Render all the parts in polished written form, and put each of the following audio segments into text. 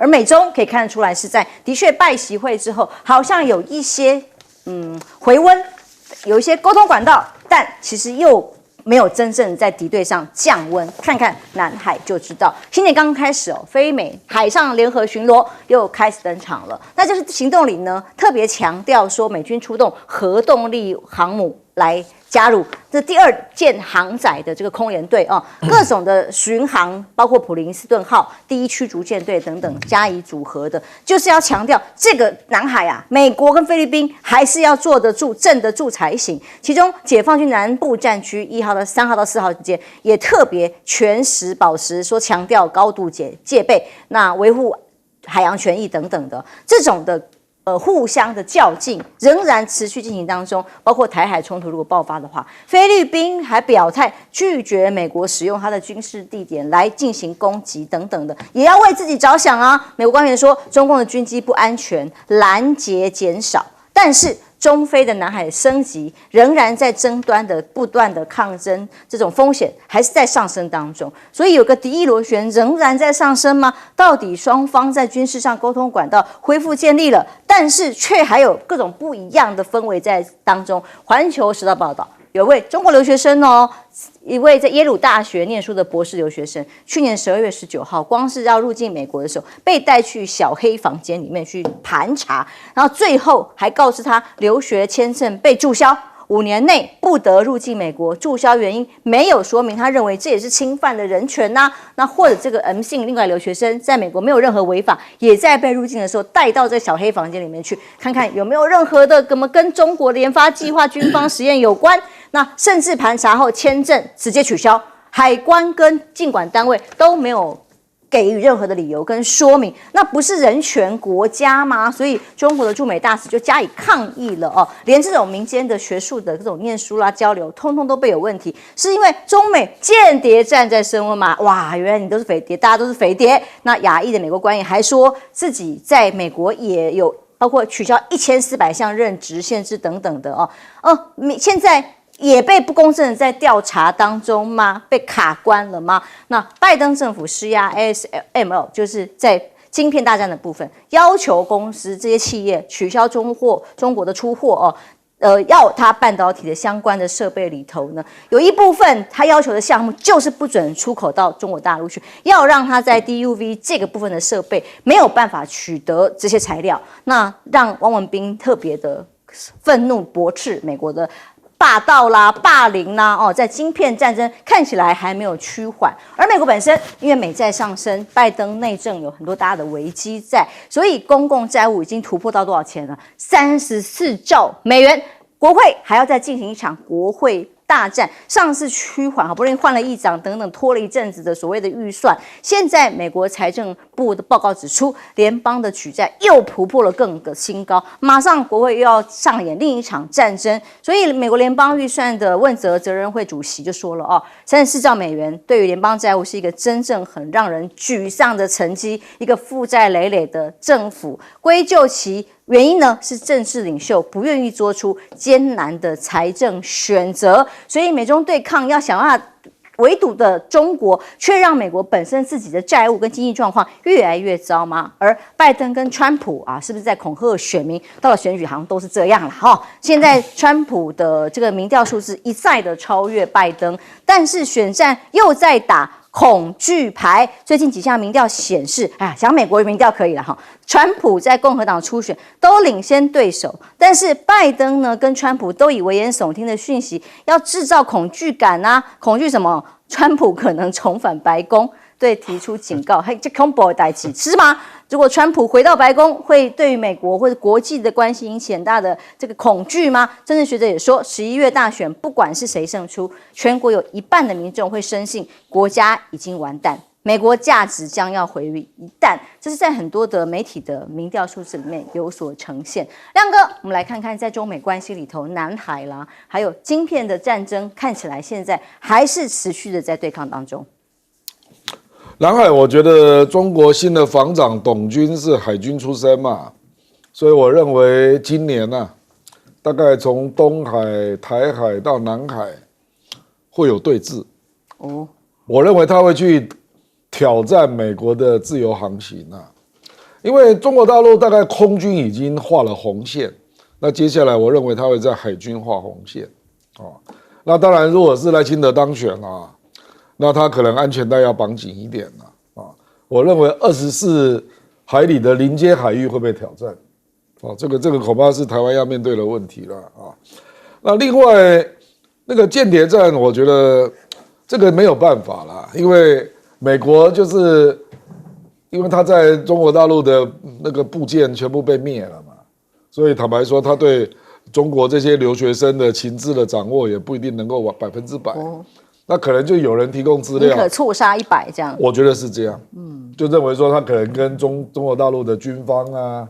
而美中可以看得出来是在的确拜习会之后，好像有一些回温，有一些沟通管道，但其实又没有真正在敌对上降温，看看南海就知道。新年刚刚开始非美海上联合巡逻又开始登场了。那就是行动里呢，特别强调说美军出动核动力航母来加入这第2舰航载的这个空联队各种的巡航，包括普林斯顿号、第1驱逐舰队等等加以组合的，就是要强调这个南海美国跟菲律宾还是要坐得住、镇得住才行。其中，解放军南部战区1号到3号到4号之间，也特别全时保持说强调高度戒备，那维护海洋权益等等的这种的。互相的较劲仍然持续进行当中，包括台海冲突如果爆发的话，菲律宾还表态拒绝美国使用它的军事地点来进行攻击等等的，也要为自己着想啊。美国官员说，中共的军机不安全，拦截减少，但是中非的南海升级仍然在争端的不断的抗争，这种风险还是在上升当中。所以有个敌意螺旋仍然在上升吗？到底双方在军事上沟通管道恢复建立了，但是却还有各种不一样的氛围在当中。环球时报报道，有位中国留学生一位在耶鲁大学念书的博士留学生，去年12月19号，光是要入境美国的时候，被带去小黑房间里面去盘查，然后最后还告知他留学签证被注销，5年内不得入境美国。注销原因没有说明，他认为这也是侵犯了人权那或者这个M姓另外留学生在美国没有任何违法，也在被入境的时候带到这小黑房间里面去，看看有没有任何的跟中国的研发计划、军方实验有关。那甚至盘查后签证直接取消，海关跟进管单位都没有给予任何的理由跟说明，那不是人权国家吗？所以中国的驻美大使就加以抗议了连这种民间的学术的这种念书交流，通通都被有问题，是因为中美间谍战在升温吗？哇，原来你都是匪谍，大家都是匪谍。那亚裔的美国官员还说自己在美国也有包括取消1400项任职限制等等的现在也被不公正的在调查当中吗？被卡关了吗？那拜登政府施压 ASML， 就是在晶片大战的部分，要求公司这些企业取消中国的出货要它半导体的相关的设备里头呢，有一部分它要求的项目就是不准出口到中国大陆去，要让它在 DUV 这个部分的设备没有办法取得这些材料，那让汪文斌特别的愤怒驳斥美国的霸道霸凌在晶片战争看起来还没有趋缓，而美国本身因为美债上升，拜登内政有很多大的危机在，所以公共债务已经突破到多少钱了？34兆美元，国会还要再进行一场国会大战，上次趋缓，好不容易换了议长等等，拖了一阵子的所谓的预算，现在美国财政部的报告指出，联邦的举债又突破了更个新高，马上国会又要上演另一场战争，所以美国联邦预算的问责责任会主席就说了34兆美元对于联邦债务是一个真正很让人沮丧的成绩，一个负债累累的政府，归咎其原因呢是政治领袖不愿意做出艰难的财政选择，所以美中对抗要想要围堵的中国，却让美国本身自己的债务跟经济状况越来越糟吗？而拜登跟川普是不是在恐吓选民？到了选举好像都是这样了现在川普的这个民调数字一再的超越拜登，但是选战又在打恐惧牌。最近几项民调显示，讲美国民调可以了川普在共和党初选都领先对手，但是拜登呢跟川普都以危言耸听的讯息要制造恐惧感恐惧什么？川普可能重返白宫，对提出警告，这恐怖的代志是吗？如果川普回到白宫，会对于美国或者国际的关系引起很大的这个恐惧吗？政治学者也说，11月大选不管是谁胜出，全国有一半的民众会深信国家已经完蛋，美国价值将要毁于一旦，这是在很多的媒体的民调数字里面有所呈现。亮哥，我们来看看在中美关系里头，南海还有晶片的战争，看起来现在还是持续的在对抗当中。南海，我觉得中国新的防长董军是海军出身嘛，所以我认为今年大概从东海、台海到南海会有对峙。我认为他会去挑战美国的自由航行因为中国大陆大概空军已经画了红线，那接下来我认为他会在海军画红线，那当然如果是赖清德当选啊，那他可能安全带要绑紧一点了我认为24海里的临街海域会被挑战，这个恐怕是台湾要面对的问题了那另外那个间谍战，我觉得这个没有办法啦，因为美国就是因为他在中国大陆的那个部件全部被灭了嘛，所以坦白说，他对中国这些留学生的情资的掌握也不一定能够100%。那可能就有人提供资料，宁可错杀100这样。我觉得是这样，就认为说他可能跟中国大陆的军方啊，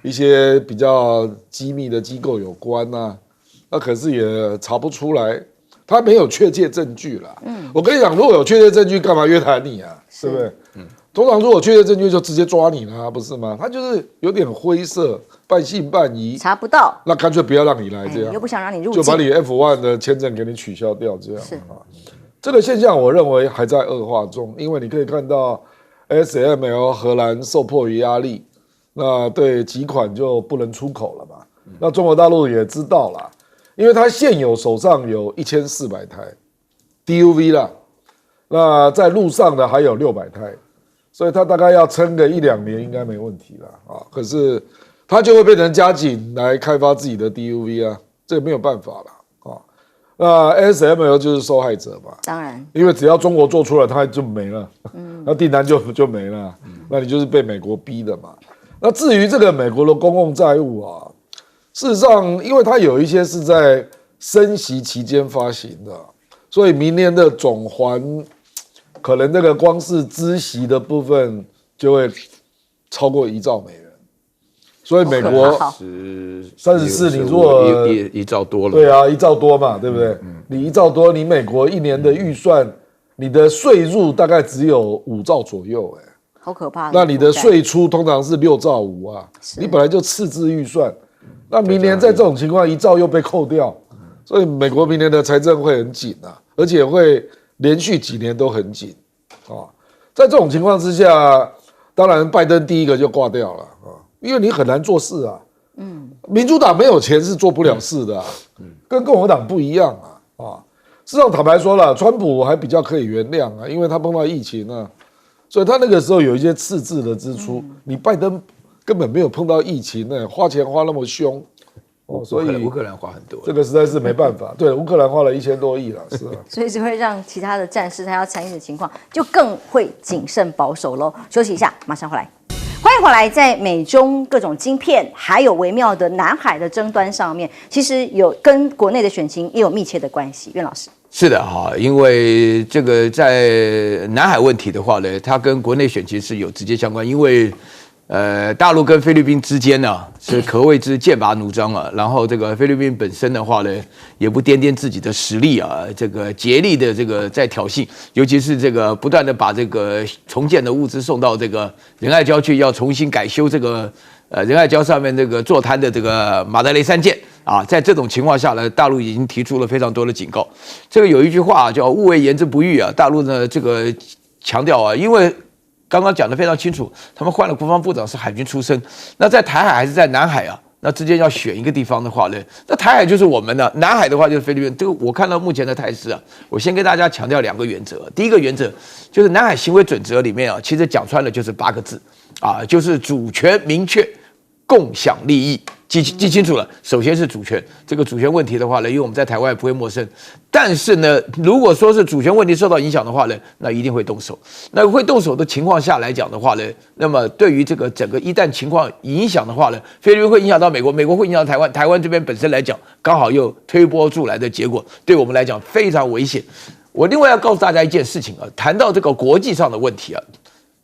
一些比较机密的机构有关那可是也查不出来，他没有确切证据啦。我跟你讲，如果有确切证据，干嘛约谈你啊？对不对？通常如果确切证据就直接抓你了不是吗？他就是有点灰色，半信半疑，查不到，那干脆不要让你来这样，又不想让你入境，就把你 F1 的签证给你取消掉这样这个现象我认为还在恶化中，因为你可以看到 ASML 荷兰受迫于压力，那对几款就不能出口了嘛。那中国大陆也知道了，因为他现有手上有1400台 DUV 啦，那在路上的还有600台，所以他大概要撑个1-2年应该没问题了可是他就会变成加紧来开发自己的 DUV 这个没有办法了那 ASML 就是受害者嘛，当然，因为只要中国做出来，它就没了，那订单就没了，那你就是被美国逼的嘛。那至于这个美国的公共债务事实上，因为它有一些是在升息期间发行的，所以明年的总还可能这个光是孳息的部分就会超过1兆美元。所以美国34，你如果1兆多了，对1兆多嘛，对不对？你1兆多，你美国一年的预算，你的税入大概只有5兆左右，好可怕。那你的税出通常是6兆5你本来就赤字预算，那明年在这种情况1兆又被扣掉，所以美国明年的财政会很紧而且会连续几年都很紧在这种情况之下，当然拜登第一个就挂掉了因为你很难做事民主党没有钱是做不了事的跟共和党不一样事实上坦白说了，川普还比较可以原谅因为他碰到疫情所以他那个时候有一些赤字的支出你拜登根本没有碰到疫情花钱花那么凶所以乌克兰花很多，这个实在是没办法对，乌克兰花了1000多亿了是所以只会让其他的战士他要参与的情况就更会谨慎保守咯。休息一下，马上回来。欢迎回来，在美中各种晶片还有微妙的南海的争端上面，其实有跟国内的选情也有密切的关系。苑老师，是的因为这个在南海问题的话呢，它跟国内选情是有直接相关，因为大陆跟菲律宾之间呢是可谓之剑拔弩张然后这个菲律宾本身的话呢，也不掂自己的实力这个竭力的这个在挑衅，尤其是这个不断的把这个重建的物资送到这个仁爱礁去，要重新改修这个仁爱礁上面这个坐滩的这个马德雷3舰在这种情况下呢，大陆已经提出了非常多的警告。这个有一句话叫勿谓言之不预大陆呢这个强调因为刚刚讲得非常清楚，他们换了国防部长是海军出身，那在台海还是在南海那之间要选一个地方的话呢，那台海就是我们的，南海的话就是菲律宾。这个我看到目前的态势我先跟大家强调2个原则。第一个原则就是南海行为准则里面其实讲穿了就是8个字就是主权明确，共享利益。记清楚了，首先是主权，这个主权问题的话呢，因为我们在台湾也不会陌生，但是呢，如果说是主权问题受到影响的话呢，那一定会动手。那会动手的情况下来讲的话呢，那么对于这个整个一旦情况影响的话呢，菲律宾会影响到美国，美国会影响到台湾，台湾这边本身来讲，刚好又推波助澜的结果，对我们来讲非常危险。我另外要告诉大家一件事情谈到这个国际上的问题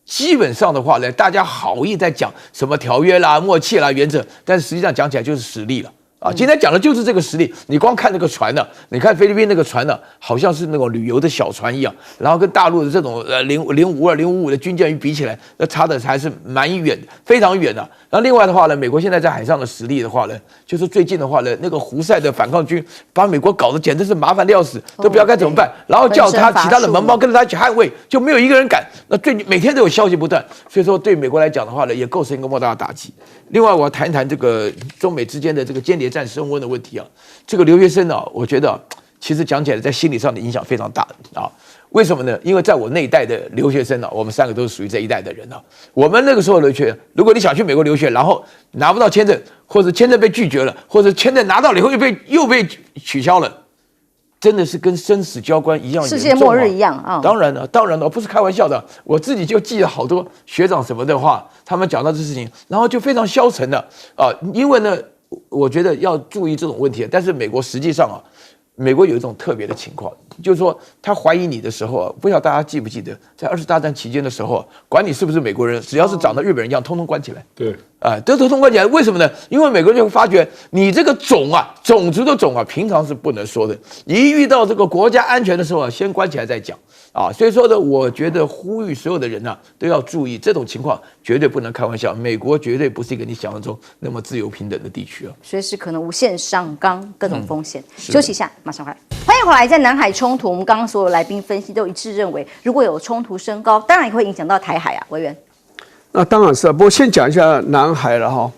基本上的话呢，大家好意在讲什么条约啦、默契啦、原则，但是实际上讲起来就是实力了啊，今天讲的就是这个实力。你光看那个船呢，你看菲律宾那个船呢，好像是那种旅游的小船一样，然后跟大陆的这种052、055的军舰比起来，那差的还是蛮远的，非常远的。然后另外的话呢，美国现在在海上的实力的话呢，就是最近的话呢，那个胡塞的反抗军把美国搞得简直是麻烦的要死，都不知道该怎么办。然后叫他其他的盟邦跟着他一起捍卫，就没有一个人敢。那每天都有消息不断，所以说对美国来讲的话呢，也构成一个莫大的打击。另外，我要谈一谈这个中美之间的这个间谍战升温的问题啊。这个留学生啊，我觉得其实讲起来在心理上的影响非常大啊。为什么呢？因为在我那一代的留学生啊，我们3个都是属于这一代的人啊。我们那个时候留学，如果你想去美国留学，然后拿不到签证，或者签证被拒绝了，或者签证拿到了以后又被取消了。真的是跟生死交关一样，世界末日一样啊！当然了，不是开玩笑的。我自己就记了好多学长什么的话，他们讲到这事情，然后就非常消沉了啊。因为呢，我觉得要注意这种问题。但是美国实际上啊，美国有一种特别的情况，就是说他怀疑你的时候啊，不知道大家记不记得，在20大战期间的时候，管你是不是美国人，只要是长得日本人一样，通通关起来。对。都通关起来，为什么呢？因为美国人就会发觉你这个种族的种平常是不能说的，一遇到这个国家安全的时候先关起来再讲啊。所以说呢，我觉得呼吁所有的人都要注意这种情况，绝对不能开玩笑。美国绝对不是一个你想象中那么自由平等的地区啊，随时可能无限上纲，各种风险。休息一下，马上回来。欢迎回来，在南海冲突，我们刚刚所有来宾分析都一致认为，如果有冲突升高，当然也会影响到台海啊，委员。那当然是啊，不过先讲一下南海了哈。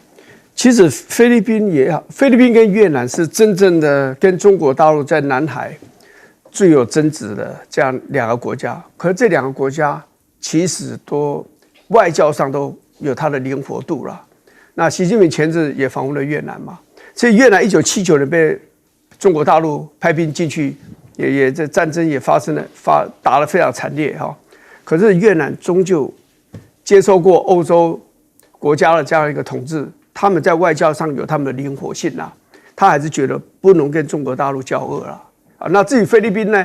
其实菲律宾也好，菲律宾跟越南是真正的跟中国大陆在南海最有争执的这样2个国家。可是这2个国家其实都外交上都有它的灵活度了。那习近平前日也访问了越南嘛，所以越南1979年被中国大陆派兵进去，也这战争也发生了，打得非常惨烈哈。可是越南终究接受过欧洲国家的这样一个统治，他们在外交上有他们的灵活性啦，他还是觉得不能跟中国大陆交恶啦。啊，那至于菲律宾呢，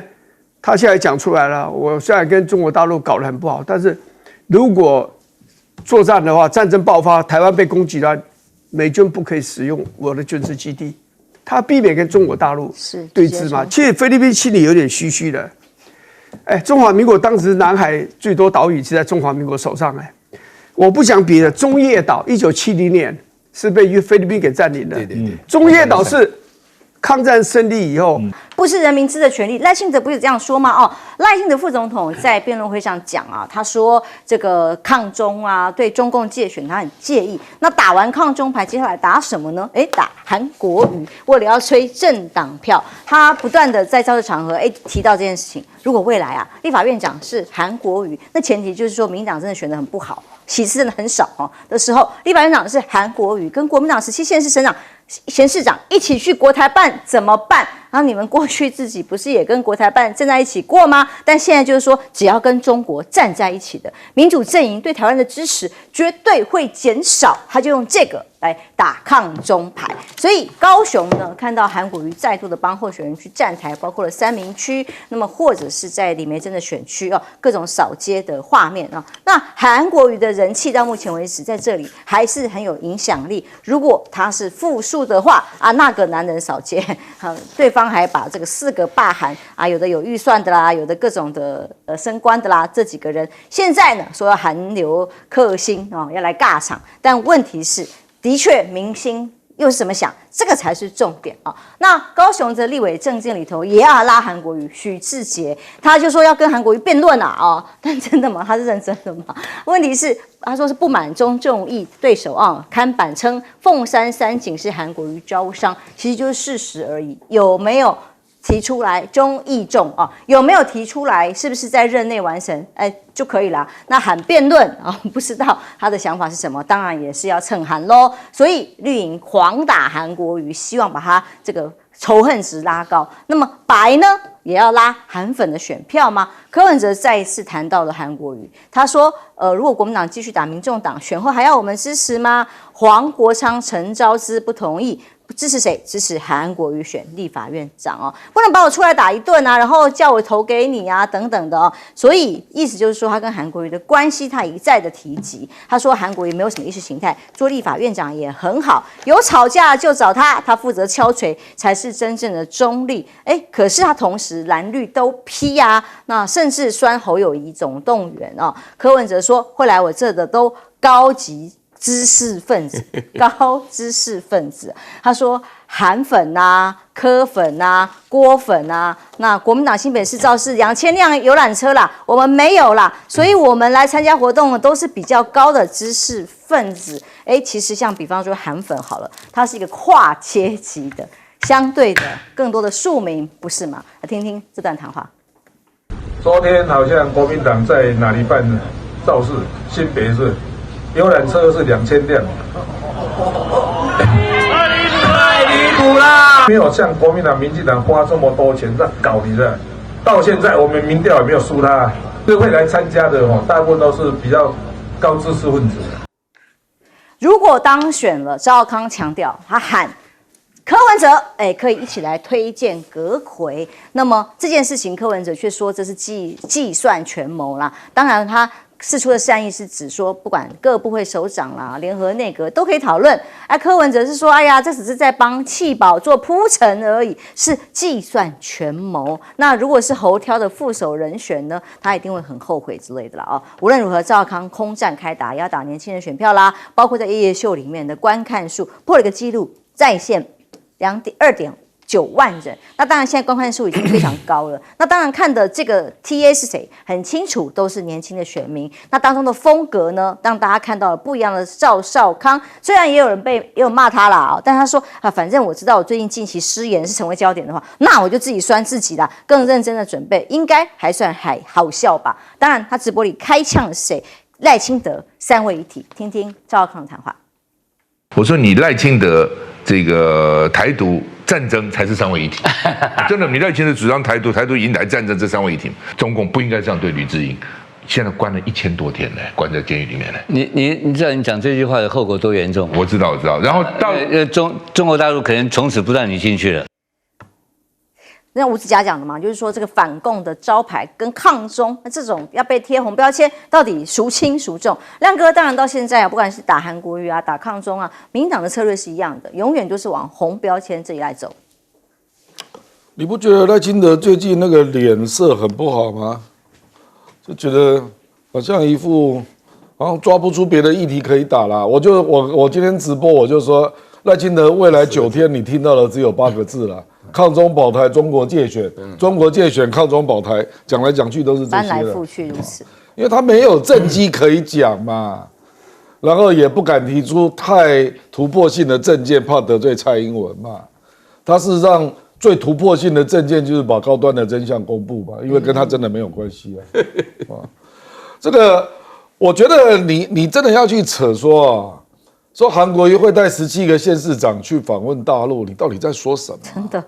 他现在讲出来了，我虽然跟中国大陆搞得很不好，但是如果作战的话，战争爆发，台湾被攻击了，美军不可以使用我的军事基地，他避免跟中国大陆对峙嘛。其实菲律宾心里有点虚虚的。中华民国当时南海最多岛屿是在中华民国手上我不讲别的，中业岛1970年是被菲律宾给占领的。对，中业岛是抗战胜利以后，不是人民知的权利。赖清德不是这样说吗？赖清德副总统在辩论会上讲他说这个抗中对中共介选他很介意。那打完抗中牌，接下来打什么呢？打韩国瑜，为了要吹政党票，他不断的在造势场合提到这件事情。如果未来立法院长是韩国瑜，那前提就是说民进党真的选得很不好，席次真的很少的时候，立法院长是韩国瑜，跟国民党17县市省长、县市长一起去国台办怎么办？然后你们过去自己不是也跟国台办站在一起过吗？但现在就是说，只要跟中国站在一起的民主阵营对台湾的支持绝对会减少，他就用这个来打抗中牌。所以高雄呢，看到韩国瑜再度的帮候选人去站台，包括了三民区，那么或者是在李梅珍的选区各种扫街的画面那韩国瑜的人气到目前为止在这里还是很有影响力。如果他是复数的话那个男人扫街，对方还把这个4个罢韩有的有预算的啦，有的各种的升官的啦，这几个人现在呢说要韩流克星要来尬场，但问题是，的确明星又是怎么想？这个才是重点那高雄的立委政见里头也要拉韩国瑜，许志杰他就说要跟韩国瑜辩论但真的吗？他是认真的吗？问题是他说是不满中正义对手看板称凤山三井是韩国瑜招商，其实就是事实而已，有没有提出来中义重有没有提出来？是不是在任内完成？就可以了。那喊辩论不知道他的想法是什么，当然也是要蹭韩咯。所以绿营狂打韩国瑜，希望把他这个仇恨值拉高。那么白呢，也要拉韩粉的选票吗？柯文哲再一次谈到了韩国瑜，他说如果国民党继续打民众党，选后还要我们支持吗？黄国昌、陈昭姿不同意。支持谁？支持韩国瑜选立法院长哦，不能把我出来打一顿啊，然后叫我投给你啊，等等的哦。所以意思就是说，他跟韩国瑜的关系，他一再的提及。他说韩国瑜没有什么意识形态，做立法院长也很好，有吵架就找他，他负责敲锤才是真正的中立。可是他同时蓝绿都批啊，那甚至酸侯友宜总动员哦。柯文哲说会来我这的都高级知识分子，高知识分子。他说韩粉啊、柯粉啊、郭粉啊，那国民党新北市造势2000辆游览车啦，我们没有啦，所以我们来参加活动的都是比较高的知识分子。其实像比方说韩粉好了，它是一个跨阶级的，相对的更多的庶民，不是吗？来听听这段谈话。昨天好像国民党在哪里办造势？新北市。游览车是2000辆，太离谱啦！没有像国民党、民进党花这么多钱在搞你的，到现在我们民调也没有输他，是会来参加的大部分都是比较高知识分子。如果当选了，赵少康强调他喊柯文哲，可以一起来推荐阁揆。那么这件事情，柯文哲却说这是计算权谋啦。当然他释出的善意是指说，不管各部会首长啦、联合内阁都可以讨论。柯文哲是说，哎呀，这只是在帮弃保做铺陈而已，是计算权谋。那如果是侯挑的副手人选呢，他一定会很后悔之类的啦。无论如何，赵少康空战开打，要打年轻人选票啦，包括在夜夜秀里面的观看数破了一个纪录，在线2.9万人。那当然现在观看数已经非常高了。那当然看的这个 TA 是谁很清楚，都是年轻的选民。那当中的风格呢，让大家看到了不一样的赵少康。虽然也有骂他啦，但他说反正我知道我最近近期失言是成为焦点的话，那我就自己酸自己啦，更认真的准备，应该还算好笑吧。当然他直播里开枪的是谁？赖清德3位一体，听听赵少康的谈话。我说你赖清德这个台独战争才是3位一体，真的，你赖清德主张台独引来战争，这3位一体，中共不应该这样对吕智英。现在关了1000多天呢，关在监狱里面呢。你知道你讲这句话的后果多严重？我知道。然后到中国大陆可能从此不让你进去了。那吴子嘉讲的嘛，就是说这个反共的招牌跟抗中，那这种要被贴红标签，到底孰轻孰重？亮哥当然到现在不管是打韩国瑜啊，打抗中啊，民进党的策略是一样的，永远都是往红标签这里来走。你不觉得赖清德最近那个脸色很不好吗？就觉得好像一副好像抓不出别的议题可以打啦。我今天直播我就说赖清德未来9天你听到的只有8个字啦。抗中保台，中国介选，中国介选，抗中保台，讲来讲去都是这些翻来覆去如此。因为他没有政绩可以讲嘛，然后也不敢提出太突破性的政见，怕得罪蔡英文嘛。他事实上最突破性的政见就是把高端的真相公布嘛，因为跟他真的没有关系啊。这个我觉得你真的要去扯说韩国瑜会带17个县市长去访问大陆，你到底在说什么？真的，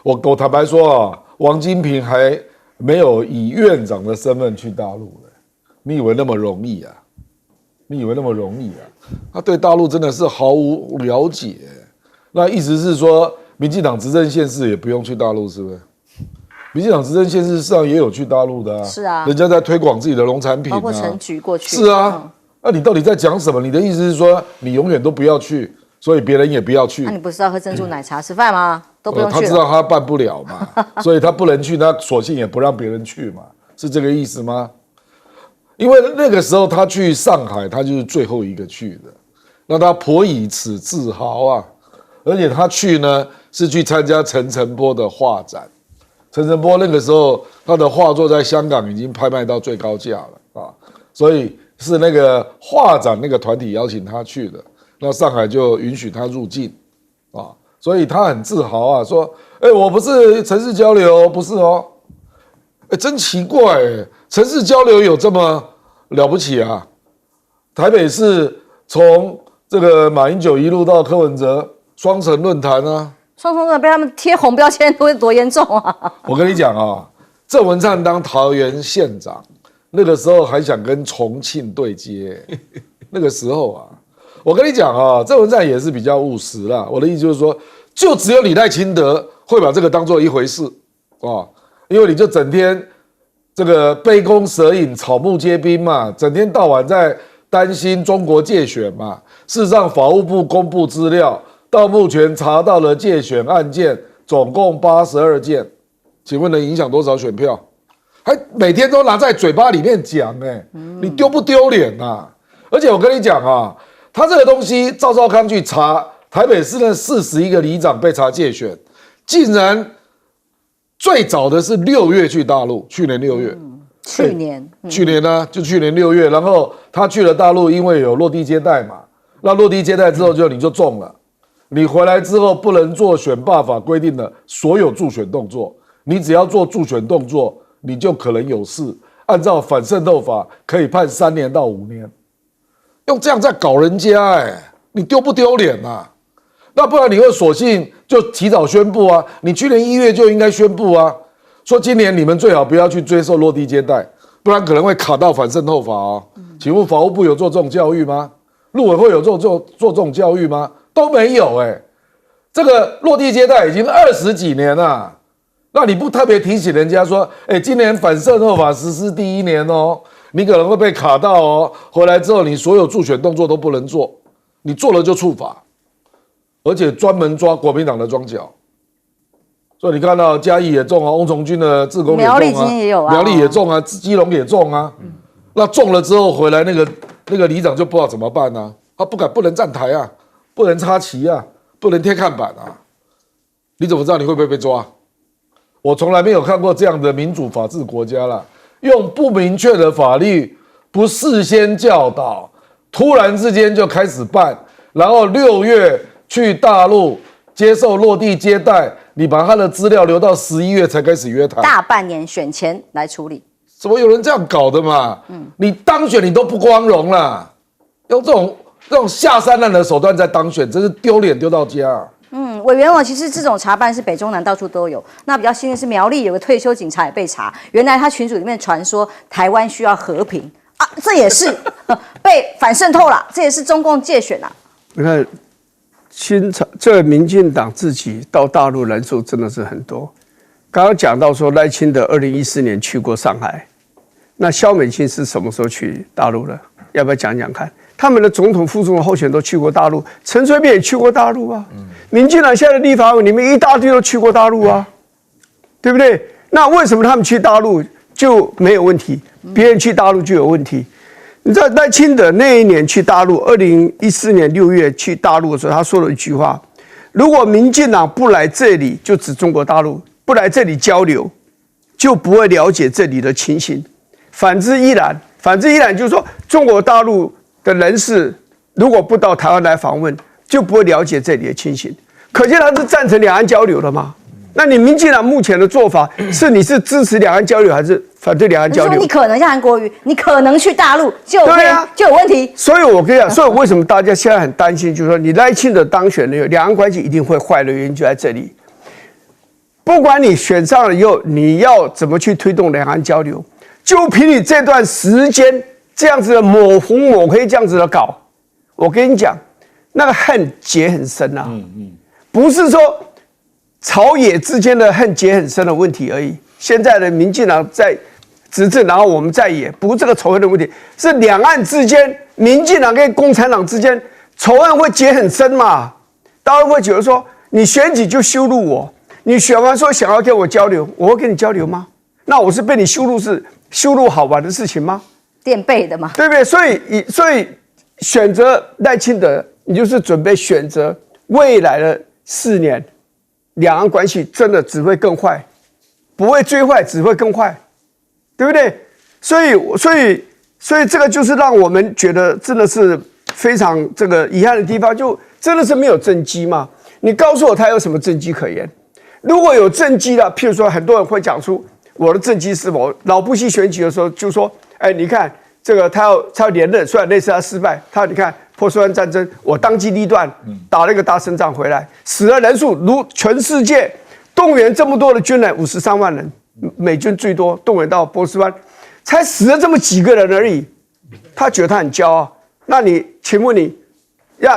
我坦白说王金平还没有以院长的身份去大陆呢，你以为那么容易啊？他对大陆真的是毫无了解。那意思是说，民进党执政县市也不用去大陆，是不是？民进党执政县市上也有去大陆的啊，是啊，人家在推广自己的农产品，包括陈菊过去，是啊。那你到底在讲什么？你的意思是说，你永远都不要去，所以别人也不要去？那你不是要喝珍珠奶茶、吃饭吗？都不用去了。他知道他办不了嘛，所以他不能去，他索性也不让别人去嘛，是这个意思吗？因为那个时候他去上海，他就是最后一个去的，那他颇以此自豪啊。而且他去呢，是去参加陈澄波的画展。陈澄波那个时候他的画作在香港已经拍卖到最高价了啊，所以是那个画展那个团体邀请他去的，那上海就允许他入境啊，所以他很自豪啊，说：“我不是城市交流，不是哦。”真奇怪城市交流有这么了不起啊？台北市从这个马英九一路到柯文哲，双城论坛啊。双重被他们贴红标签多严重啊！我跟你讲啊，郑文灿当桃园县长，那个时候还想跟重庆对接，那个时候啊，我跟你讲啊，郑文灿也是比较务实啦。我的意思就是说，就只有你赖清德会把这个当做一回事啊，因为你就整天这个杯弓蛇影、草木皆兵嘛，整天到晚在担心中国介选嘛。事实上，法务部公布资料，到目前查到了介选案件总共82件，请问能影响多少选票？还每天都拿在嘴巴里面讲，你丢不丢脸啊？而且我跟你讲啊，他这个东西，赵少康去查台北市那41个里长被查介选，竟然最早的是6月去大陆，去年6月。去年呢，就去年6月，然后他去了大陆，因为有落地接待嘛，那落地接待之后你就中了，你回来之后不能做选罢法规定的所有助选动作，你只要做助选动作，你就可能有事。按照反渗透法，可以判3年到5年。用这样在搞人家，你丢不丢脸啊？那不然你会索性就提早宣布啊？你去年1月就应该宣布啊，说今年你们最好不要去追受落地接待，不然可能会卡到反渗透法哦。请问法务部有做这种教育吗？陆委会有做这种教育吗？都没有这个落地接待已经20几年了，那你不特别提醒人家说，今年反渗透法实施第1年哦，你可能会被卡到哦，回来之后你所有助选动作都不能做，你做了就处罚，而且专门抓国民党的庄脚。所以你看到嘉义也中啊，翁从军的志工也中啊，苗栗今天也有啊，苗栗也中啊，基隆也中啊。那中了之后回来，那个里长就不知道怎么办啊，他不能站台啊，不能插旗啊，不能贴看板啊，你怎么知道你会不会被抓？我从来没有看过这样的民主法治国家啦，用不明确的法律，不事先教导，突然之间就开始办，然后6月去大陆接受落地接待，你把他的资料留到11月才开始约谈，大半年选前来处理，怎么有人这样搞的嘛？你当选你都不光荣啦，用这种下三滥的手段在当选，真是丢脸丢到家。委员其实这种查办是北中南到处都有。那比较幸运是苗栗有个退休警察也被查，原来他群组里面传说台湾需要和平啊，这也是被反渗透了，这也是中共介选啦。你看，这民进党自己到大陆人数真的是很多。刚刚讲到说赖清德2014年去过上海，那萧美琴是什么时候去大陆的？要不要讲讲看？他们的总统、副总统候选人都去过大陆，陈水扁也去过大陆啊。民进党现在的立法委你们一大堆都去过大陆啊，对不对？那为什么他们去大陆就没有问题，别人去大陆就有问题？你知道赖清德那一年去大陆，2014年6月去大陆的时候，他说了一句话：如果民进党不来这里，就指中国大陆，不来这里交流，就不会了解这里的情形。反之亦然，就是说，中国大陆的人士如果不到台湾来访问，就不会了解这里的情形。可见他是赞成两岸交流的嘛？那你民进党目前的做法是你是支持两岸交流，还是反对两岸交流？你可能像韩国瑜，你可能去大陆就有问题。所以我跟你讲，所以为什么大家现在很担心，就是说你赖清德当选了，两岸关系一定会坏的原因就在这里。不管你选上了以后，你要怎么去推动两岸交流，就凭你这段时间这样子的抹红抹黑这样子的搞，我跟你讲，那个恨结很深啊。不是说朝野之间的恨结很深的问题而已。现在的民进党在执政，然后我们在野，不是这个仇恨的问题，是两岸之间，民进党跟共产党之间仇恨会结很深嘛？大家会觉得说，你选举就羞辱我，你选完说想要跟我交流，我会跟你交流吗？那我是被你羞辱，是羞辱好玩的事情吗？垫背的嘛，对不对？所以选择赖清德，你就是准备选择未来的4年，两岸关系真的只会更坏，不会最坏，只会更坏，对不对？所以这个就是让我们觉得真的是非常这个遗憾的地方，就真的是没有政绩嘛？你告诉我他有什么政绩可言？如果有政绩的，譬如说很多人会讲出我的政绩是否老布希选举的时候就说，你看这个他要连任，虽然那次他失败，你看波斯湾战争，我当机立断打了一个大胜仗回来，死的人数如全世界动员这么多的军人53万人，美军最多动员到波斯湾，才死了这么几个人而已，他觉得他很骄傲。那请问你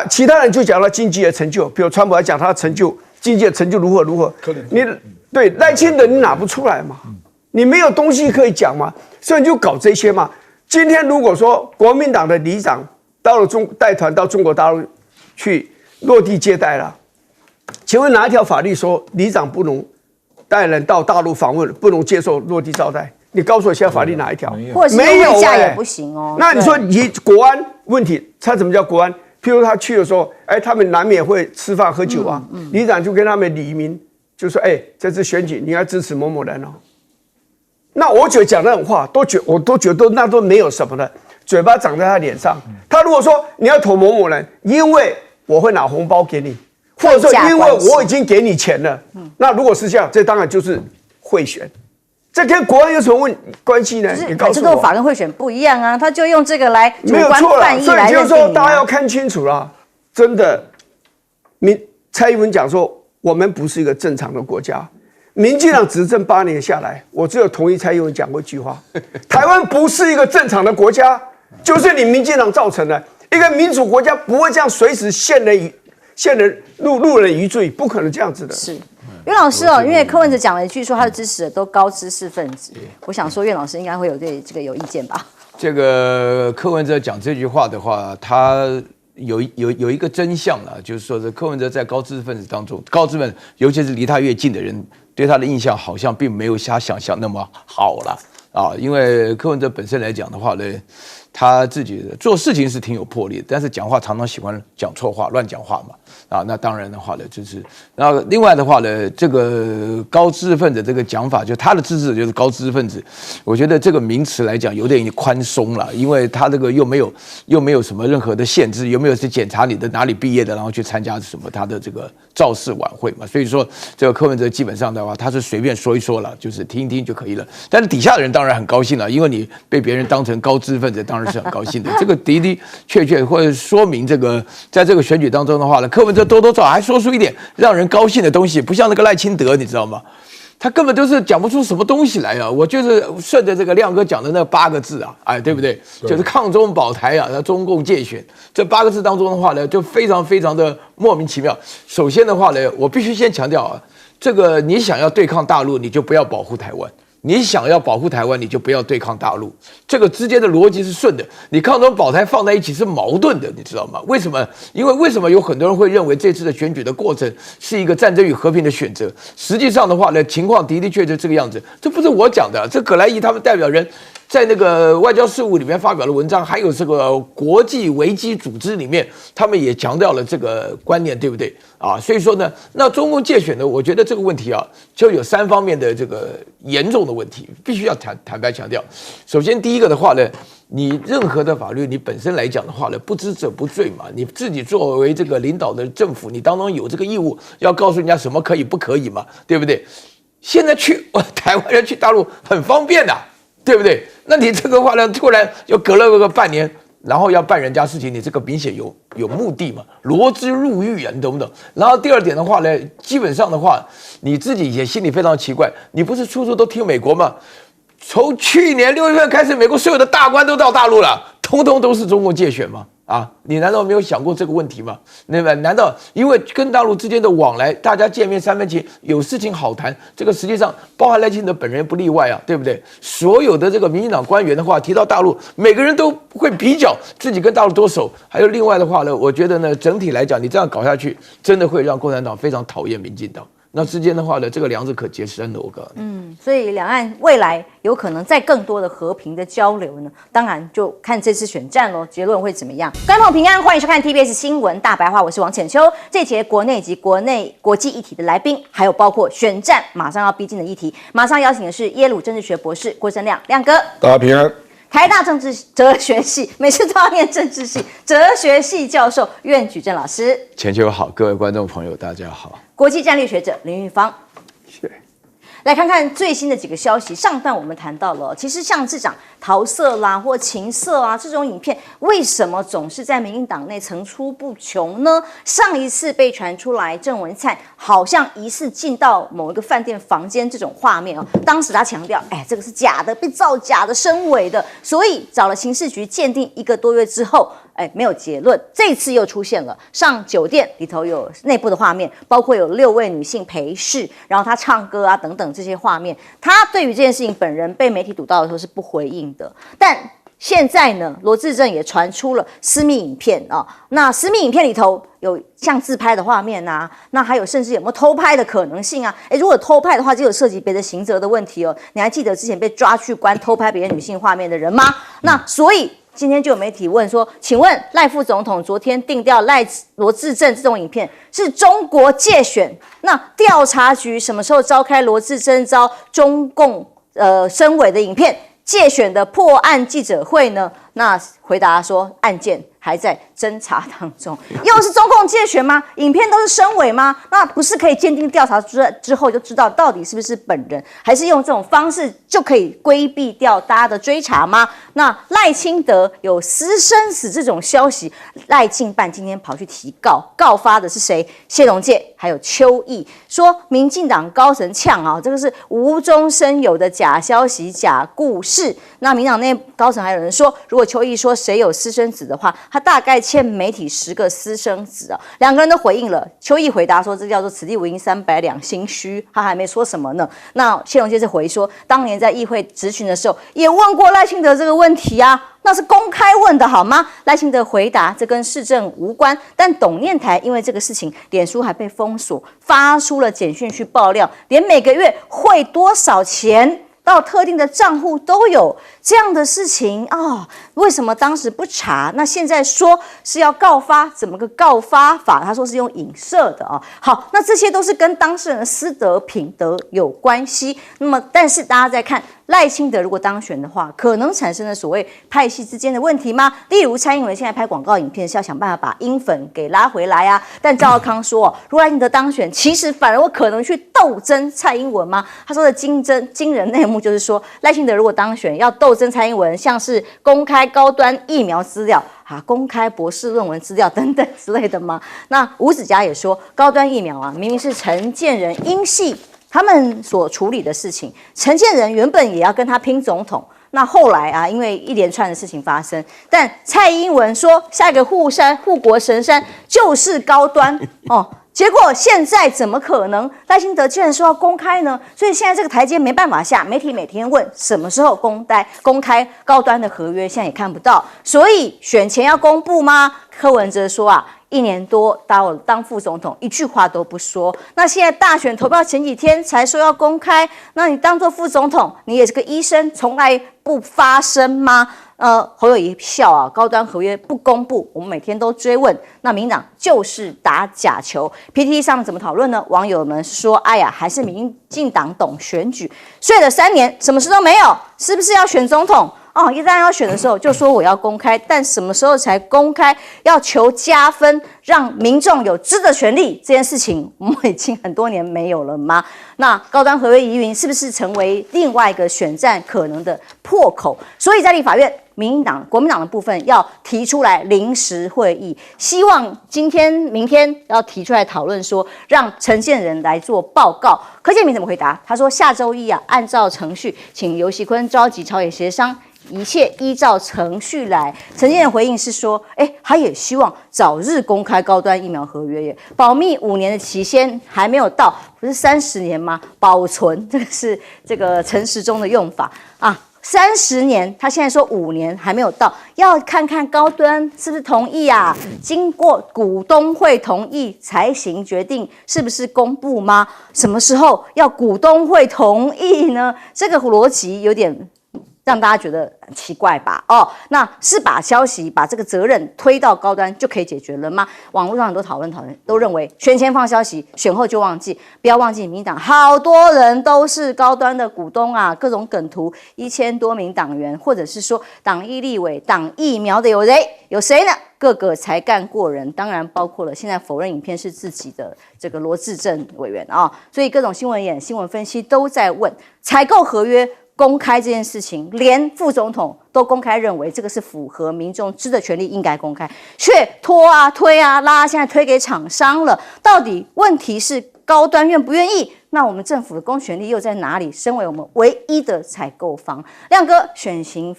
其他人就讲到经济的成就，比如川普还讲他的成就，经济的成就如何如何。你对赖清德你拿不出来嘛？你没有东西可以讲嘛？所以你就搞这些嘛。今天如果说国民党的里长到了带团到中国大陆去落地接待了，请问哪一条法律说里长不能带人到大陆访问，不能接受落地招待？你告诉我，现在法律哪一条？或者是未嫁也不行哦。那你说以国安问题，他怎么叫国安？譬如他去的时候，他们难免会吃饭喝酒啊，里长就跟他们理明，就说，这次选举你要支持某某人哦。那我觉得讲那种话，我都觉得那都没有什么的，嘴巴长在他脸上。他如果说你要投某某人，因为我会拿红包给你，或者说因为我已经给你钱了，那如果是这样，这当然就是贿选。这跟国安有什么关系呢？你告诉我，这个法跟贿选不一样啊，他就用这个来主观犯意来认定你。所以就是说，大家要看清楚了，真的，蔡英文讲说，我们不是一个正常的国家。民进党执政8年下来，我只有同意蔡英文讲过一句话：台湾不是一个正常的国家，就是你民进党造成的。一个民主国家不会这样随时陷路人于罪，不可能这样子的。是。岳老师因为柯文哲讲了一句说他的支持者都高知识分子，我想说岳老师应该会有对这个有意见吧？这个柯文哲讲这句话的话，他有一个真相了，就是说，柯文哲在高知识分子当中，高知识分子尤其是离他越近的人，对他的印象好像并没有他想象那么好了啊。因为柯文哲本身来讲的话呢，他自己做事情是挺有魄力的，但是讲话常常喜欢讲错话、乱讲话嘛。那当然的话呢，就是，然后另外的话呢，这个高知识分子这个讲法，就他的支持者就是高知识分子，我觉得这个名词来讲有点宽松了，因为他这个又没有什么任何的限制，又没有去检查你的哪里毕业的，然后去参加什么他的这个造势晚会嘛，所以说这个柯文哲基本上的话，他是随便说一说了，就是听一听就可以了。但是底下的人当然很高兴了，因为你被别人当成高知识分子，当然是很高兴的。这个的确会说明这个在这个选举当中的话呢，柯文哲多少还说出一点让人高兴的东西，不像那个赖清德，你知道吗？他根本就是讲不出什么东西来啊！我就是顺着这个亮哥讲的那8个字啊，对不对？就是抗中保台啊，中共介选这8个字当中的话呢，就非常非常的莫名其妙。首先的话呢，我必须先强调啊，这个你想要对抗大陆，你就不要保护台湾。你想要保护台湾，你就不要对抗大陆，这个之间的逻辑是顺的。你抗中保台放在一起是矛盾的，你知道吗？为什么？因为为什么有很多人会认为这次的选举的过程是一个战争与和平的选择？实际上的话呢，情况的确是这个样子。这不是我讲的，这葛莱仪他们代表人在那个外交事务里面发表了文章，还有这个国际危机组织里面，他们也强调了这个观念，对不对啊？所以说呢，那中共介选呢，我觉得这个问题啊，就有3方面的这个严重的问题，必须要坦白强调。首先，第一个的话呢，你任何的法律，你本身来讲的话呢，不知者不罪嘛。你自己作为这个领导的政府，你当中有这个义务要告诉人家什么可以不可以嘛，对不对？现在台湾人去大陆很方便的，对不对？那你这个话呢，突然又隔了个半年，然后要办人家事情，你这个明显有目的嘛，罗织入狱啊，你懂不懂？然后第二点的话呢，基本上的话，你自己也心里非常奇怪，你不是处处都听美国吗？从去年6月份开始，美国所有的大官都到大陆了，通通都是中共介选吗？啊，你难道没有想过这个问题吗？那么难道因为跟大陆之间的往来，大家见面3分情，有事情好谈？这个实际上包含赖清德本人不例外啊，对不对？所有的这个民进党官员的话，提到大陆，每个人都会比较自己跟大陆多熟。还有另外的话呢，我觉得呢，整体来讲，你这样搞下去，真的会让共产党非常讨厌民进党。那之间的话呢，这个梁子可结深了，我告诉你。所以两岸未来有可能在更多的和平的交流呢，当然就看这次选战咯，结论会怎么样？观众平安，欢迎收看 TBS 新闻大白话，我是王浅秋。这节国内及国际议题的来宾，还有包括选战马上要逼近的议题，马上邀请的是耶鲁政治学博士郭正亮，亮哥。大家平安。台大哲学系，每次都要念政治系，哲学系教授苑举正老师。浅秋好，各位观众朋友大家好。国际战略学者林玉芳。来看看最新的几个消息。上段我们谈到了，其实像这种桃色啦或情色啊这种影片，为什么总是在民进党内层出不穷呢？上一次被传出来，郑文灿好像疑似进到某一个饭店房间这种画面哦，当时他强调，这个是假的，被造假的、深伪的，所以找了刑事局鉴定1个多月之后，没有结论。这次又出现了上酒店里头有内部的画面，包括有6位女性陪侍，然后她唱歌啊等等这些画面，她对于这件事情本人被媒体堵到的时候是不回应的，但现在呢，罗志正也传出了私密影片啊、那私密影片里头有像自拍的画面啊，那还有甚至有没有偷拍的可能性啊？如果偷拍的话，就有涉及别的刑责的问题哦。你还记得之前被抓去关偷拍别人女性画面的人吗？那所以今天就有媒体问说，请问赖副总统昨天定调罗志正这种影片是中国介选，那调查局什么时候召开罗志正遭中共深委的影片介选的破案记者会呢？那回答说案件还在侦查当中，又是中共介选吗？影片都是深委吗？那不是可以鉴定调查之后就知道到底是不是本人，还是用这种方式就可以规避掉大家的追查吗？那赖清德有私生子这种消息，赖进办今天跑去提告，告发的是谁？谢龙介还有邱毅，说民进党高层呛啊，这个是无中生有的假消息、假故事。那民党内高层还有人说，如果邱毅说谁有私生子的话，他大概欠媒体10个私生子啊。2个人都回应了，邱毅回答说这叫做此地无银300两，心虚，他还没说什么呢。那谢龙介是回说，当年在议会质询的时候也问过赖清德这个问题啊，那是公开问的好吗？赖清德回答这跟市政无关，但董念台因为这个事情，脸书还被封锁，发出了简讯去爆料，连每个月汇多少钱到特定的账户都有这样的事情啊、为什么当时不查？那现在说是要告发，怎么个告发法？他说是用影射的啊。好，那这些都是跟当事人的私德品德有关系。那么，但是大家在看赖清德如果当选的话，可能产生了所谓派系之间的问题吗？例如蔡英文现在拍广告影片是要想办法把英粉给拉回来啊，但赵少康说，如果赖清德当选，其实反而有可能去斗争蔡英文吗？他说的惊人内幕就是说，赖清德如果当选，要斗争蔡英文，像是公开高端疫苗资料公开博士论文资料等等之类的吗？那吴子嘉也说，高端疫苗明明是陈建仁英系他们所处理的事情，陈建仁原本也要跟他拼总统，那后来因为一连串的事情发生，但蔡英文说下一个护国神山就是高端结果现在怎么可能？赖清德居然说要公开呢？所以现在这个台阶没办法下，媒体每天问什么时候公开高端的合约，现在也看不到。所以选前要公布吗？柯文哲说1年多当副总统，一句话都不说。那现在大选投票前几天才说要公开，那你当做副总统，你也是个医生，从来不发声吗？侯友宜笑高端合约不公布，我们每天都追问。那民党就是打假球。PTT 上怎么讨论呢？网友们说，哎呀，还是民进党懂选举，睡了3年，什么事都没有，是不是要选总统？一旦要选的时候就说我要公开，但什么时候才公开？要求加分，让民众有知的权利，这件事情我们已经很多年没有了吗？那高端合约疑云是不是成为另外一个选战可能的破口？所以在立法院，国民党的部分要提出来临时会议，希望今天、明天要提出来讨论，说让陈建仁来做报告。柯建铭怎么回答？他说下周一按照程序，请游锡堃召集朝野协商。一切依照程序来。陈建仁回应是说，他也希望早日公开高端疫苗合约耶，保密5年的期限还没有到，不是30年吗？保存，这个是这个陈时中的用法30年，他现在说5年还没有到，要看看高端是不是同意经过股东会同意才行决定，是不是公布吗？什么时候要股东会同意呢？这个逻辑有点让大家觉得很奇怪吧？那是把消息、把这个责任推到高端就可以解决了吗？网络上很多讨论都认为，选前放消息，选后就忘记。不要忘记，民进党好多人都是高端的股东各种梗图，1000多名党员，或者是说党意立委、党疫苗的有谁呢？各个才干过人，当然包括了现在否认影片是自己的这个罗志正委员所以各种新闻眼、新闻分析都在问采购合约公开这件事情，连副总统都公开认为这个是符合民众知的权利，应该公开，却拖推拉，现在推给厂商了。到底问题是高端愿不愿意？那我们政府的公权力又在哪里？身为我们唯一的采购方，亮哥选情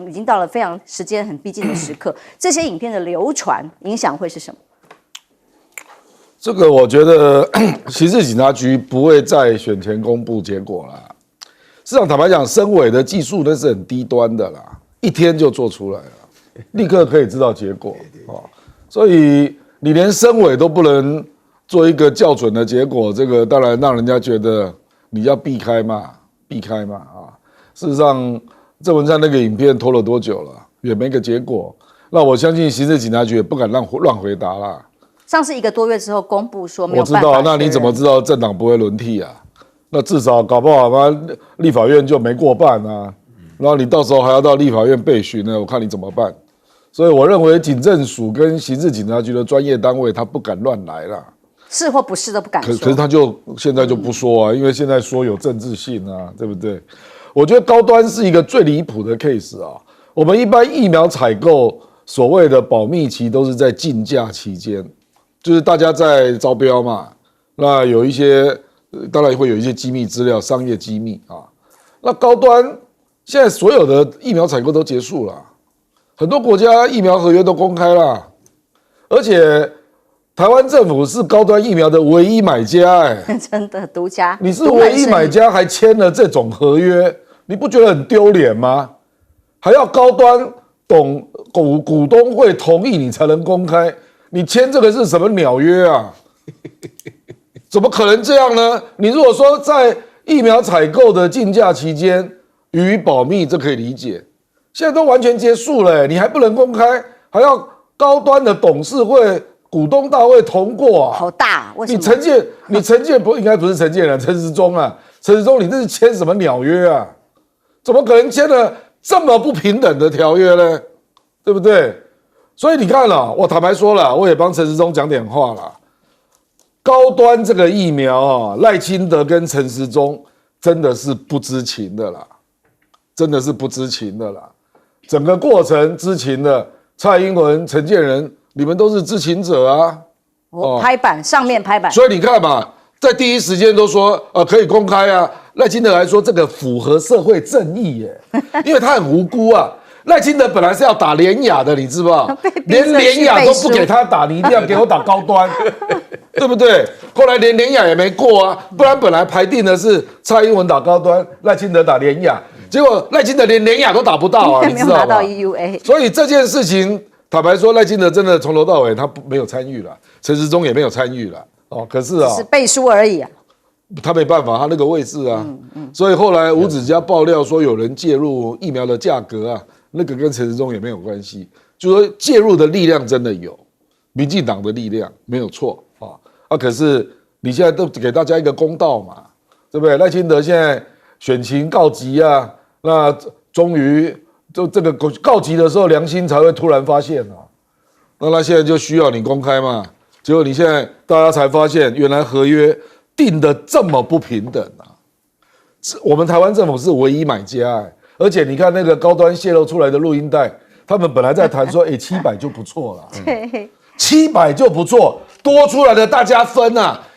已经到了非常时间很逼近的时刻，这些影片的流传影响会是什么？这个我觉得刑事警察局不会在选前公布结果啦。市场坦白讲，深伪的技术那是很低端的啦，一天就做出来了，立刻可以知道结果哦。所以你连深伪都不能做一个校准的结果，这个当然让人家觉得你要避开嘛啊。事实上，郑文灿那个影片拖了多久了，也没个结果。那我相信刑事警察局也不敢乱回答啦。上次1个多月之后公布说没有我知道，那你怎么知道政党不会轮替啊？那至少搞不好嘛，立法院就没过半啊，然后你到时候还要到立法院备询呢，我看你怎么办。所以我认为警政署跟刑事警察局的专业单位，他不敢乱来啦。是或不是都不敢说。可是他现在就不说啊，因为现在说有政治性啊，对不对？我觉得高端是一个最离谱的 case 啊。我们一般疫苗采购所谓的保密期都是在竞价期间，就是大家在招标嘛，那有一些当然会有一些机密资料，商业机密啊。那高端现在所有的疫苗采购都结束了，很多国家疫苗合约都公开了，而且台湾政府是高端疫苗的唯一买家，真的独家，你是唯一买家还签了这种合约，你不觉得很丢脸吗？还要高端股东会同意你才能公开，你签这个是什么鸟约啊？怎么可能这样呢？你如果说在疫苗采购的竞价期间予以保密，这可以理解。现在都完全结束了，你还不能公开，还要高端的董事会、股东大会通过啊？好大，为什么？你陈建不应该不是陈建仁，陈时中啊，陈时中你这是签什么鸟约啊？怎么可能签了这么不平等的条约呢？对不对？所以你看了，我坦白说了，我也帮陈时中讲点话了。高端这个疫苗啊，赖清德跟陈时中真的是不知情的啦，真的是不知情的啦。整个过程知情的蔡英文、陈建仁，你们都是知情者啊。拍板上面拍板，所以你看嘛，在第一时间都说可以公开啊。赖清德还说这个符合社会正义耶，因为他很无辜啊。赖清德本来是要打联雅的，你知不知道？连联雅都不给他打，你一定要给我打高端，对不对？后来连联雅也没过啊，不然本来排定的是蔡英文打高端，赖清德打联雅，结果赖清德连联雅都打不到啊，你知道吗？没有拿到 EUA。所以这件事情，坦白说，赖清德真的从头到尾他没有参与了，陈时中也没有参与了可是只是背书而已啊。他没办法，他那个位置啊，所以后来吴子嘉爆料说有人介入疫苗的价格啊，那个跟陈时中也没有关系，就说介入的力量真的有，民进党的力量没有错可是你现在都给大家一个公道嘛，对不对？赖清德现在选情告急啊，那终于就这个告急的时候，良心才会突然发现那他现在就需要你公开嘛，结果你现在大家才发现，原来合约定得这么不平等我们台湾政府是唯一买家而且你看那个高端泄露出来的录音带，他们本来在谈说700就不错了，对，700就不错，多出来的大家分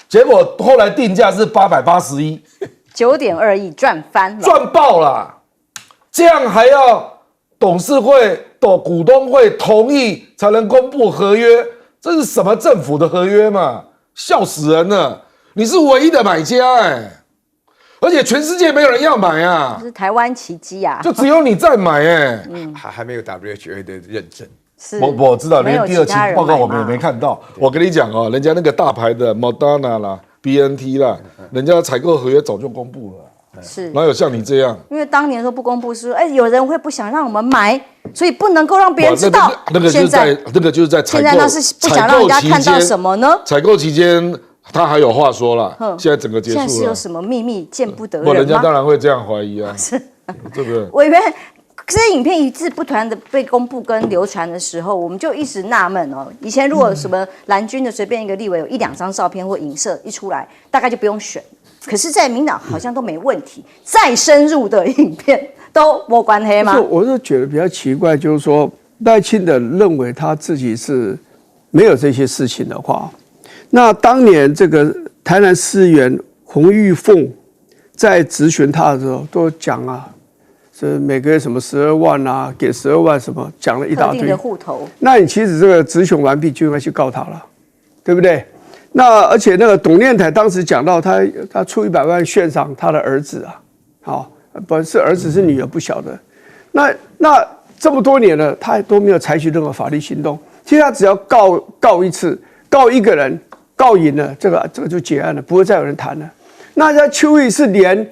结果后来定价是881，9.2亿赚翻了，赚爆了，这样还要董事会、股东会同意才能公布合约，这是什么政府的合约嘛？笑死人了！你是唯一的买家而且全世界没有人要买这是台湾奇迹啊！就只有你在买还没有 WHO 的认证。我知道，连第二期报告我们也没看到。我跟你讲人家那个大牌的 Moderna 啦、BNT 啦，人家采购合约早就公布了。是，哪有像你这样？因为当年说不公布是说，有人会不想让我们买，所以不能够让别人知道。那个就是在采购，现在那是不想让人家看到什么呢？采购期间他还有话说了，现在整个结束了。现在是有什么秘密见不得人吗？人家当然会这样怀疑是，对不对？委员，这些影片一字不传的被公布跟流传的时候，我们就一直纳闷以前如果什么蓝军的随便一个立委有1-2张照片或影射一出来，大概就不用选。可是，在民党好像都没问题，再深入的影片都没关系吗？我是觉得比较奇怪，就是说赖清德认为他自己是没有这些事情的话，那当年这个台南市议员洪玉凤在质询他的时候都讲啊，是每个月什么12万啊，给12万什么，讲了一大堆。特定的户头，那你其实这个质询完毕就应该去告他了，对不对？那而且那个董念台当时讲到他出100万悬赏他的儿子啊，好，不是儿子是女儿不晓得。那这么多年了，他都没有采取任何法律行动。其实他只要告一次，告一个人，告赢了，这个就结案了，不会再有人谈了。那在邱毅是连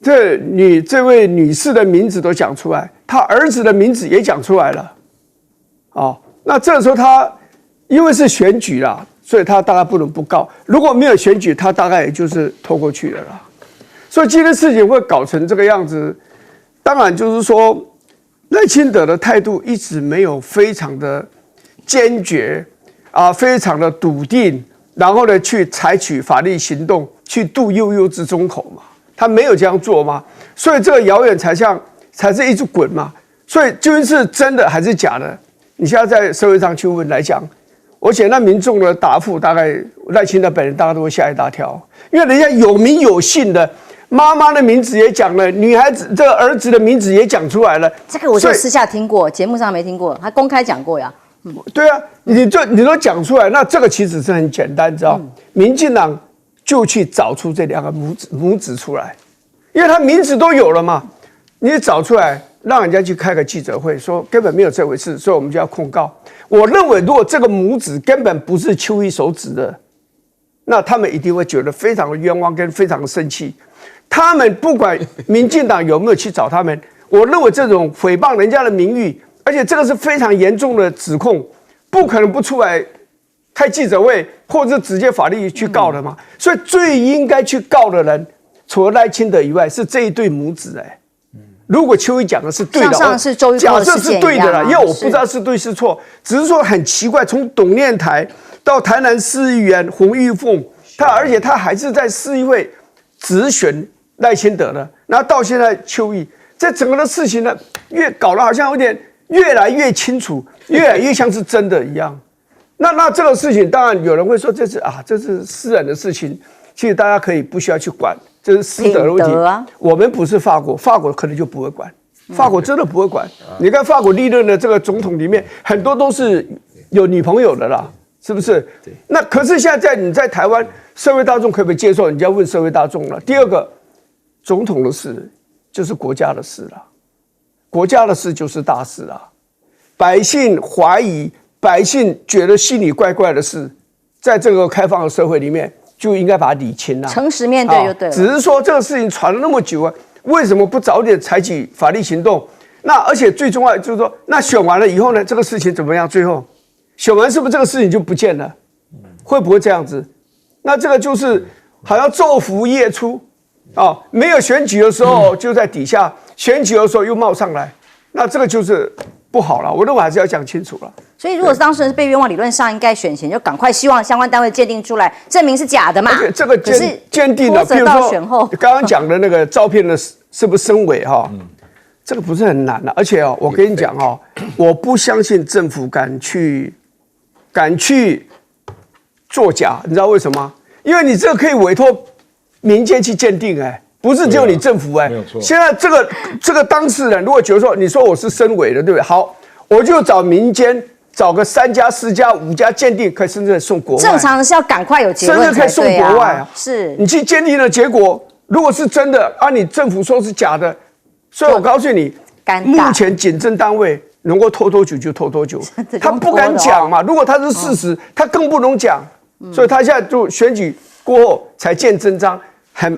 这位女士的名字都讲出来，他儿子的名字也讲出来了。哦，那这个时候他因为是选举啦，所以他大概不能不告。如果没有选举，他大概也就是拖过去了啦。所以今天事情会搞成这个样子，当然就是说赖清德的态度一直没有非常的坚决啊，非常的笃定，然后呢去采取法律行动去渡悠悠之中口嘛，他没有这样做嘛，所以这个谣言才是一直滚嘛。所以究竟是真的还是假的？你现在在社会上去问来讲，而且那民众的答复大概赖清德本人大家都会吓一大跳，因为人家有名有姓的。妈妈的名字也讲了，女孩子这个儿子的名字也讲出来了。这个我就私下听过，节目上没听过，他公开讲过呀。对啊，你都讲出来，那这个其实是很简单，知道？民进党就去找出这2个母子出来，因为他名字都有了嘛，你找出来，让人家去开个记者会，说根本没有这回事，所以我们就要控告。我认为，如果这个母子根本不是邱毅手指的，那他们一定会觉得非常的冤枉，跟非常的生气。他们不管民进党有没有去找他们，我认为这种诽谤人家的名誉，而且这个是非常严重的指控，不可能不出来开记者会，或者是直接法律去告的嘛。所以最应该去告的人，除了赖清德以外，是这一对母子。如果邱毅讲的是对的，像是周玉蔻的事件一样，假设是对的啦，因为我不知道是对是错，只是说很奇怪，从董念台到台南市议员洪玉凤，而且他还是在市议会质询赖清德的，然后到现在邱毅，这整个的事情呢，越搞得好像有点越来越清楚，越来越像是真的一样。那这个事情，当然有人会说这是私人的事情，其实大家可以不需要去管，这是私德的问题。我们不是法国，法国可能就不会管，法国真的不会管。你看法国历任的这个总统里面，很多都是有女朋友的啦，是不是？那可是现在你在台湾，社会大众可不可以接受？你就要问社会大众了。第二个。总统的事就是国家的事了，国家的事就是大事啊。百姓怀疑，百姓觉得心里怪怪的事，在这个开放的社会里面，就应该把它理清了，诚实面对就对了。只是说这个事情传了那么久啊，为什么不早点采取法律行动？那而且最重要就是说，那选完了以后呢，这个事情怎么样？最后选完是不是这个事情就不见了？会不会这样子？那这个就是好像昼伏夜出。没有选举的时候就在底下，选举的时候又冒上来，那这个就是不好了。我认为还是要讲清楚了。所以，如果是当事人是被冤枉，理论上应该选前就赶快希望相关单位鉴定出来，证明是假的嘛。而且这个鉴定的，比如说刚刚讲的那个照片的是不是深伪哈？这个不是很难的。而且我跟你讲我不相信政府敢去作假，你知道为什么？因为你这个可以委托民间去鉴定，不是只有你政府，没有错。现在这个当事人如果觉得说，你说我是深伪的，对不对？好，我就找民间找个3家、4家、5家鉴定，可以甚至送国外。正常是要赶快有结论，甚至可以送国外啊。是你去鉴定的结果，如果是真的，你政府说是假的，所以我告诉你，目前检证单位能够拖多久就拖多久，他不敢讲嘛。如果他是事实，他更不能讲。所以他现在就选举过后才见真章，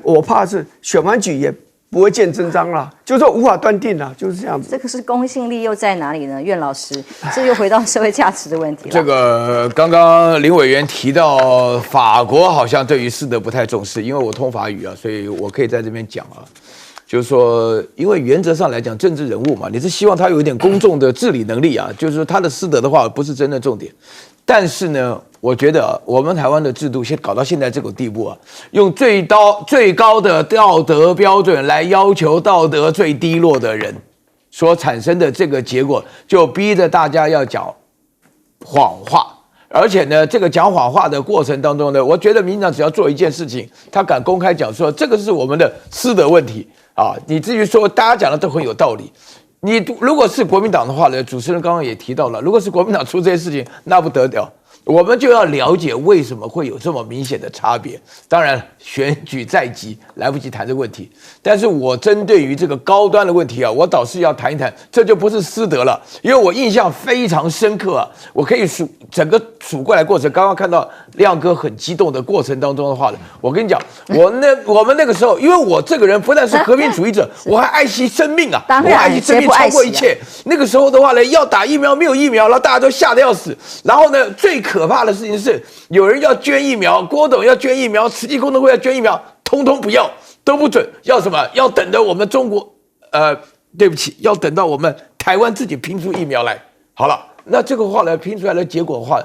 我怕是选完举也不会见真章啦，就是说无法断定啦，就是这样子。这个是公信力又在哪里呢？苑老师，这又回到社会价值的问题了。这个刚刚林委员提到法国好像对于私德不太重视，因为我通法语啊，所以我可以在这边讲啊。就是说，因为原则上来讲，政治人物嘛，你是希望他有一点公众的治理能力啊。就是说，他的私德的话，不是真的重点。但是呢，我觉得我们台湾的制度先搞到现在这种地步啊，用最高的道德标准来要求道德最低落的人，所产生的这个结果，就逼着大家要讲谎话，而且呢，这个讲谎话的过程当中呢，我觉得民进党只要做一件事情，他敢公开讲说这个是我们的私德问题啊，你至于说大家讲的都很有道理。你如果是国民党的话呢，主持人刚刚也提到了，如果是国民党出这些事情，那不得了。我们就要了解为什么会有这么明显的差别。当然，选举在即，来不及谈这个问题。但是我针对于这个高端的问题啊，我倒是要谈一谈，这就不是私德了，因为我印象非常深刻啊。我可以整个数过来过程，刚刚看到亮哥很激动的过程当中的话呢，我跟你讲，我们那个时候，因为我这个人不但是和平主义者，我还爱惜生命啊，当然我爱惜生命超过一切。那个时候的话呢，要打疫苗没有疫苗，然后大家都吓得要死。然后呢，最可怕的事情是，有人要捐疫苗，郭董要捐疫苗，慈济功德会要捐疫苗，通通不要，都不准。要什么？要等着我们中国，对不起，要等到我们台湾自己拼出疫苗来。好了，那这个话呢，拼出来的结果的话，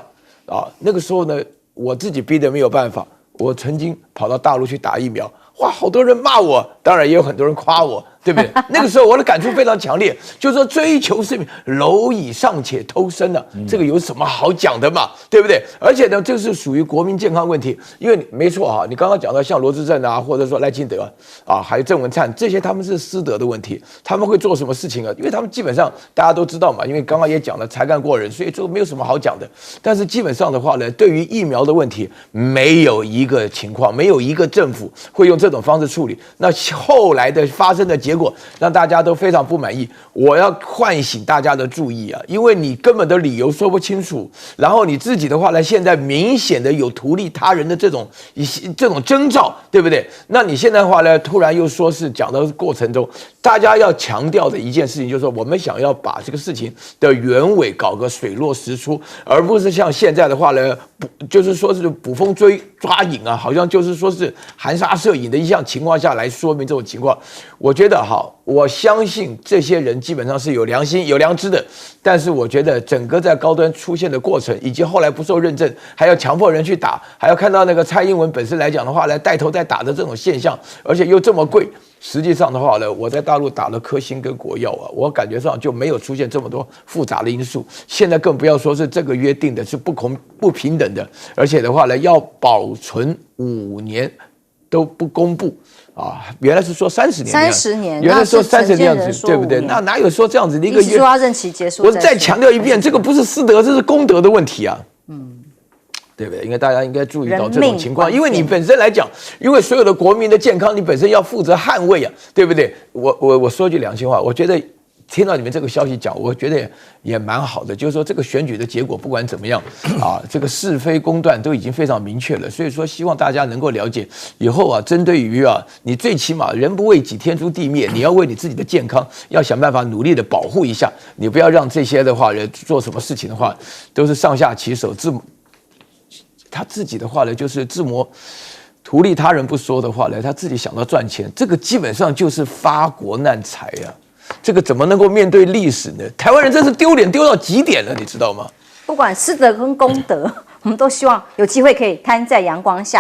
那个时候呢，我自己逼得没有办法，我曾经跑到大陆去打疫苗，哇，好多人骂我，当然也有很多人夸我。对不对？那个时候我的感触非常强烈，就是说追求生命，蝼蚁尚且偷生了，这个有什么好讲的嘛？对不对？而且呢，这是属于国民健康问题，因为没错啊，你刚刚讲到像罗志正啊，或者说赖清德啊，还有郑文灿这些，他们是私德的问题，他们会做什么事情啊？因为他们基本上大家都知道嘛，因为刚刚也讲了才干过人，所以就没有什么好讲的。但是基本上的话呢，对于疫苗的问题，没有一个情况，没有一个政府会用这种方式处理。那后来的发生的结果让大家都非常不满意，我要唤醒大家的注意啊，因为你根本的理由说不清楚，然后你自己的话呢，现在明显的有图利他人的这种征兆，对不对？那你现在的话呢，突然又说是讲的过程中，大家要强调的一件事情就是说，我们想要把这个事情的原委搞个水落石出，而不是像现在的话呢，就是说是捕风抓影啊，好像就是说是含沙射影的一项情况下来说明这种情况。我觉得好，我相信这些人基本上是有良心、有良知的，但是我觉得整个在高端出现的过程，以及后来不受认证，还要强迫人去打，还要看到那个蔡英文本身来讲的话来带头在打的这种现象，而且又这么贵。实际上的话呢，我在大陆打了科兴跟国药啊，我感觉上就没有出现这么多复杂的因素。现在更不要说是这个约定的是不平等的，而且的话呢，要保存5年都不公布。原来是说30年，30年，原来说30年样子，对不对？那哪有说这样子的一个？说要任期结束。我再强调一遍，这个不是私德，这是公德的问题啊。对不对？因为大家应该注意到这种情况，因为你本身来讲，因为所有的国民的健康，你本身要负责捍卫啊，对不对？我说句良心话，我觉得听到你们这个消息讲，我觉得也蛮好的，就是说这个选举的结果不管怎么样这个是非公断都已经非常明确了，所以说希望大家能够了解，以后针对于你最起码人不为己，天诛地灭，你要为你自己的健康要想办法努力的保护一下，你不要让这些的话人做什么事情的话都是上下其手，他自己的话呢，就是自谋图利他人不说的话呢，他自己想到赚钱，这个基本上就是发国难财啊！这个怎么能够面对历史呢？台湾人真是丢脸丢到极点了，你知道吗？不管私德跟公德，我们都希望有机会可以摊在阳光下。